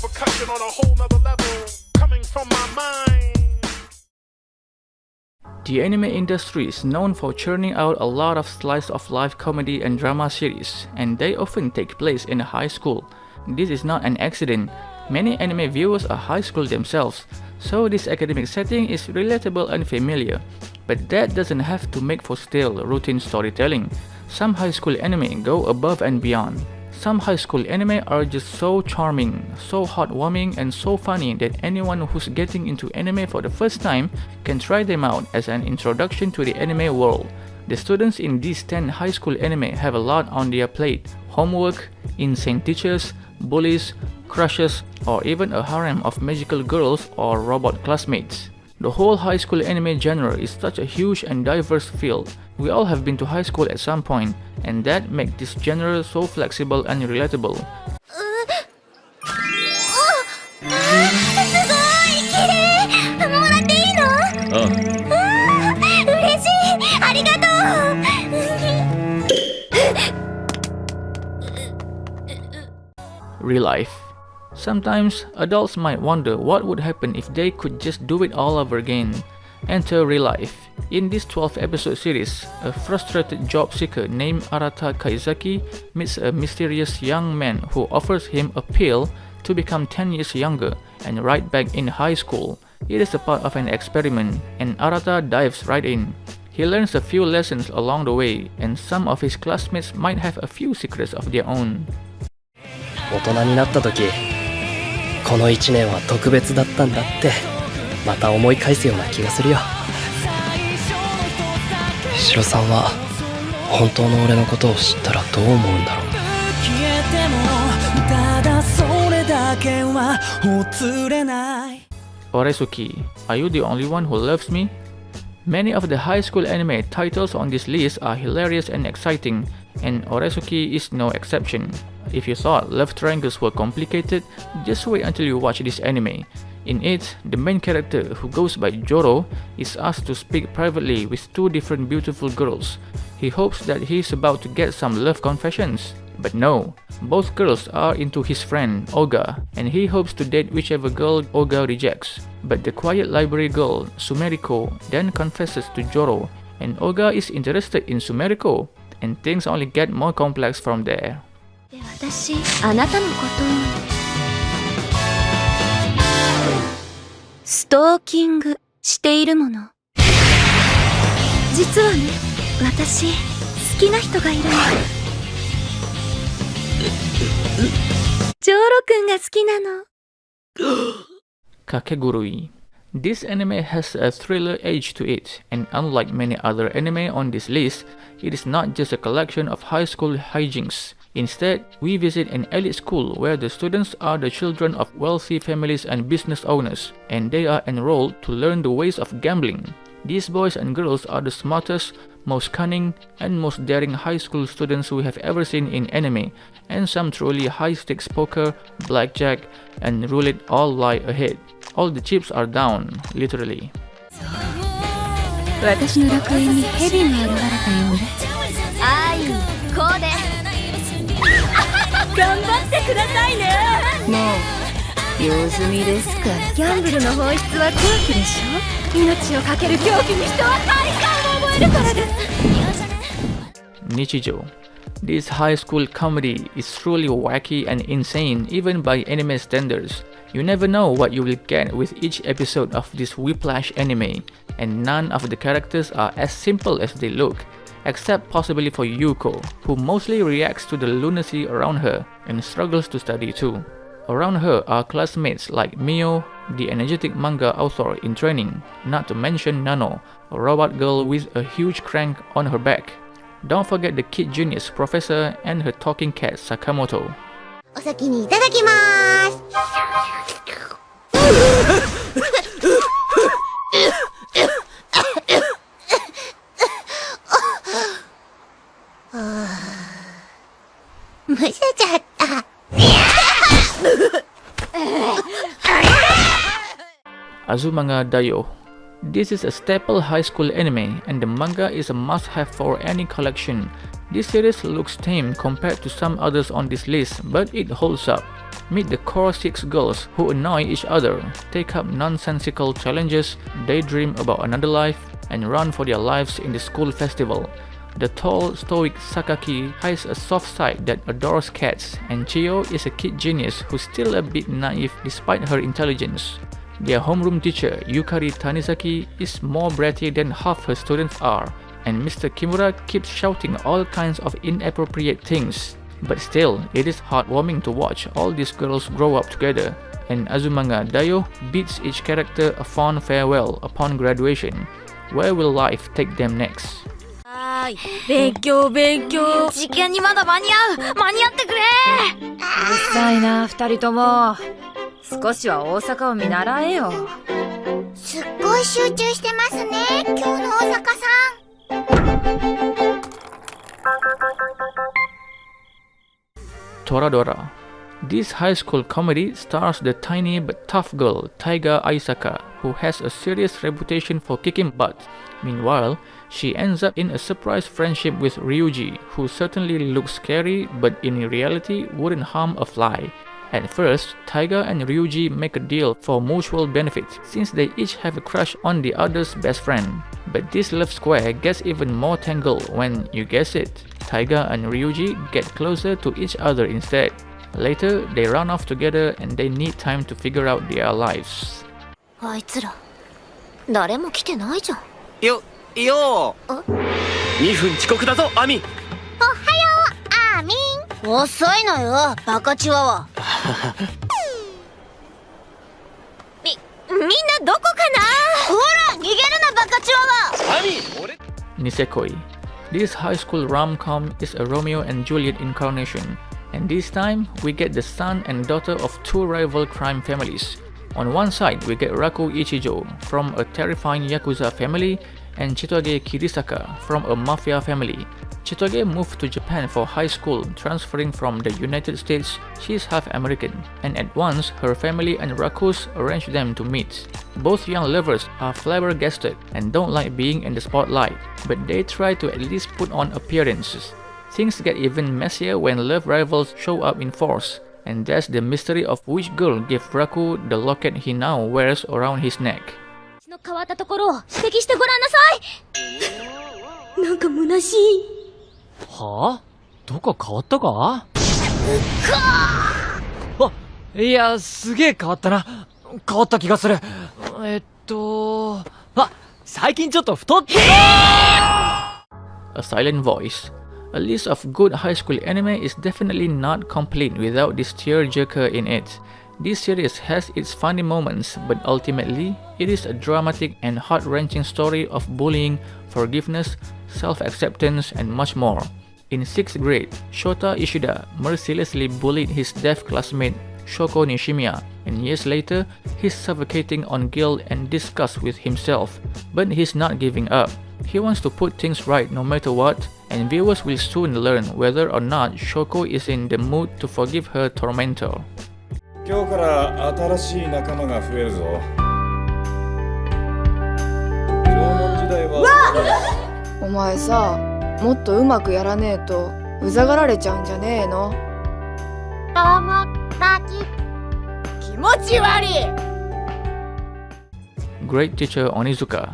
percussion on a whole nother level, coming from my mind. The anime industry is known for churning out a lot of slice-of-life comedy and drama series, and they often take place in a high school. This is not an accident. Many anime viewers are high school themselves, so this academic setting is relatable and familiar. But that doesn't have to make for stale, routine storytelling. Some high school anime go above and beyond. Some high school anime are just so charming, so heartwarming, and so funny that anyone who's getting into anime for the first time can try them out as an introduction to the anime world. The students in these 10 high school anime have a lot on their plate: homework, insane teachers, bullies, crushes, or even a harem of magical girls or robot classmates. The whole high school anime genre is such a huge and diverse field. We all have been to high school at some point, and that makes this genre so flexible and relatable. ReLIFE. Sometimes, adults might wonder what would happen if they could just do it all over again. Enter ReLIFE. In this 12-episode series, a frustrated job seeker named Arata Kaizaki meets a mysterious young man who offers him a pill to become 10 years younger and right back in high school. It is a part of an experiment, and Arata dives right in. He learns a few lessons along the way, and some of his classmates might have a few secrets of their own. 大人になった時、この1年は特別だったんだってまた思い返すような気がするよ。シロさんは本当の俺のことを知ったらどう思うんだろう。Oresuki, are you the only one who loves me? Many of the high school anime titles on this list are hilarious and exciting, and Oresuki is no exception. If you thought love triangles were complicated, just wait until you watch this anime. In it, the main character, who goes by Joro, is asked to speak privately with two different beautiful girls. He hopes that he is about to get some love confessions. But no, both girls are into his friend, Oga, and he hopes to date whichever girl Oga rejects. But the quiet library girl, Sumeriko, then confesses to Joro, and Oga is interested in Sumeriko, and things only get more complex from there. 私、あなたのことをストーキングしているもの。実はね、私好きな人がいるの。ジョロ君が好きなの。Kakegurui. This anime has a thriller edge to it, and unlike many other anime on this list, it is not just a collection of high school hijinks. Instead, we visit an elite school where the students are the children of wealthy families and business owners, and they are enrolled to learn the ways of gambling. These boys and girls are the smartest, most cunning, and most daring high school students we have ever seen in anime, and some truly high-stakes poker, blackjack, and roulette all lie ahead. All the chips are down, literally. 私の楽園に蛇が現れたようね。愛、こうで。頑張ってくださいね。もう用済みですから。ギャンブルの本質は狂気でしょ。命をかける狂気に人は快感を覚えるからです。Nichijou. This high school comedy is truly wacky and insane even by anime standards. You never know what you will get with each episode of this whiplash anime, and none of the characters are as simple as they look, except possibly for Yuko, who mostly reacts to the lunacy around her and struggles to study too. Around her are classmates like Mio, the energetic manga author in training, not to mention Nano, a robot girl with a huge crank on her back. Don't forget the kid genius professor and her talking cat Sakamoto. お先にいただきまーす。むせちゃった。Azumanga Daioh. This is a staple high school anime, and the manga is a must-have for any collection. This series looks tame compared to some others on this list, but it holds up. Meet the core 6 girls who annoy each other, take up nonsensical challenges, daydream about another life, and run for their lives in the school festival. The tall, stoic Sakaki hides a soft side that adores cats, and Chiyo is a kid genius who's still a bit naive despite her intelligence. Their homeroom teacher, Yukari Tanizaki, is more bratty than half her students are, and Mr. Kimura keeps shouting all kinds of inappropriate things. But still, it is heartwarming to watch all these girls grow up together, and Azumanga Daioh bids each character a fond farewell upon graduation. Where will life take them next? 勉強時間にまだ間に合ってくれ。うるさいな2人とも。少しは大阪を見習えよ。すっごい集中してますね、今日の大阪さん。Toradora. This high school comedy stars the tiny but tough girl Taiga Aisaka, who has a serious reputation for kicking butt. Meanwhile, she ends up in a surprise friendship with Ryuji, who certainly looks scary but in reality wouldn't harm a fly. At first, Taiga and Ryuji make a deal for mutual benefit since they each have a crush on the other's best friend. But this love square gets even more tangled when, you guess it, Taiga and Ryuji get closer to each other instead. Later, they run off together and they need time to figure out their lives. あいつら誰も来てないじゃん。よ2分遅刻だぞアミ。おはようアーミン。遅いのよバカチワワ。みんなどこかな。ほら逃げるなバカチワワ。アミ俺 Nisekoi. This high school rom-com is a Romeo and Juliet incarnation, and this time we get the son and daughter of two rival crime families. On one side, we get Raku Nichijou from a terrifying Yakuza family and Chitoge Kirisaka from a mafia family. Chitoge moved to Japan for high school, transferring from the United States. She is half American, and at once her family and Raku's arrange them to meet. Both young lovers are flabbergasted and don't like being in the spotlight, but they try to at least put on appearances. Things get even messier when love rivals show up in force, and that's the mystery of which girl gave Raku the locket he now wears around his neck. の変わったところを指摘してごらんなさい。なんか虚しい。はあ？どこ変わったか？あ、いや、すげえ変わったな。変わった気がする。あ、最近ちょっと太った。A silent voice. A list of good high school anime is definitely not complete without this tearjerker in it. This series has its funny moments, but ultimately, it is a dramatic and heart-wrenching story of bullying, forgiveness, self-acceptance, and much more. In 6th grade, Shota Ishida mercilessly bullied his deaf classmate Shoko Nishimiya, and years later, he's suffocating on guilt and disgust with himself. But he's not giving up. He wants to put things right no matter what, and viewers will soon learn whether or not Shoko is in the mood to forgive her tormentor. 今日から新しい仲間が増えるぞ。縄文時代は。お前さ、もっとうまくやらねえとうざがられちゃうんじゃねえの。友達。気持ち悪い。Great Teacher Onizuka.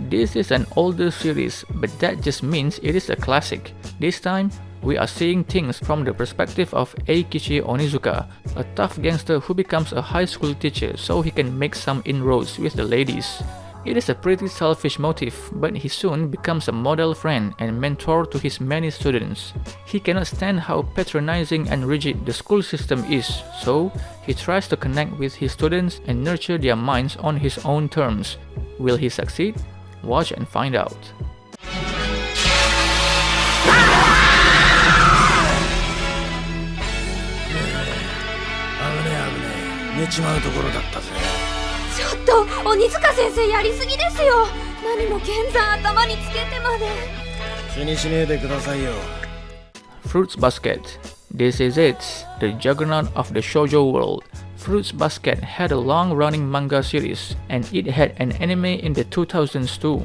This is an older series, but that just means it is a classic. This time, we are seeing things from the perspective of Eikichi Onizuka, a tough gangster who becomes a high school teacher so he can make some inroads with the ladies. It is a pretty selfish motive, but he soon becomes a model friend and mentor to his many students. He cannot stand how patronizing and rigid the school system is, so he tries to connect with his students and nurture their minds on his own terms. Will he succeed? Watch and find out. 寝ちまうところだったぜ。ちょっと鬼塚先生やりすぎですよ。何も剣山頭につけてまで。気にしねえでくださいよ。 Fruits Basket. This is it, the juggernaut of the shoujo world. Fruits Basket had a long-running manga series, and it had an anime in the 2000s too.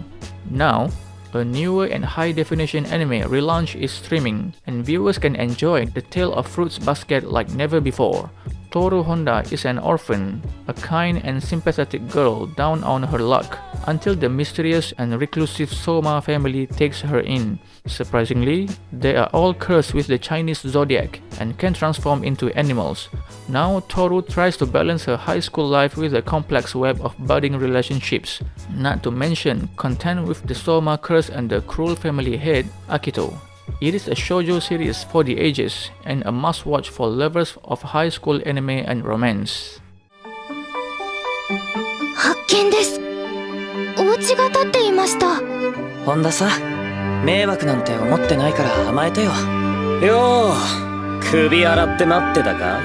Now, a newer and high-definition anime relaunch is streaming, and viewers can enjoy the tale of Fruits Basket like never before. Toru Honda is an orphan, a kind and sympathetic girl down on her luck, until the mysterious and reclusive Soma family takes her in. Surprisingly, they are all cursed with the Chinese zodiac and can transform into animals. Now Toru tries to balance her high school life with a complex web of budding relationships, not to mention contend with the Soma curse and the cruel family head, Akito. It is a shoujo series for the ages and a must-watch for lovers of high school anime and romance. 発見です。お家が建っていました。本田さ、迷惑なんて思ってないから甘えてよ。よう、首洗って待ってたか？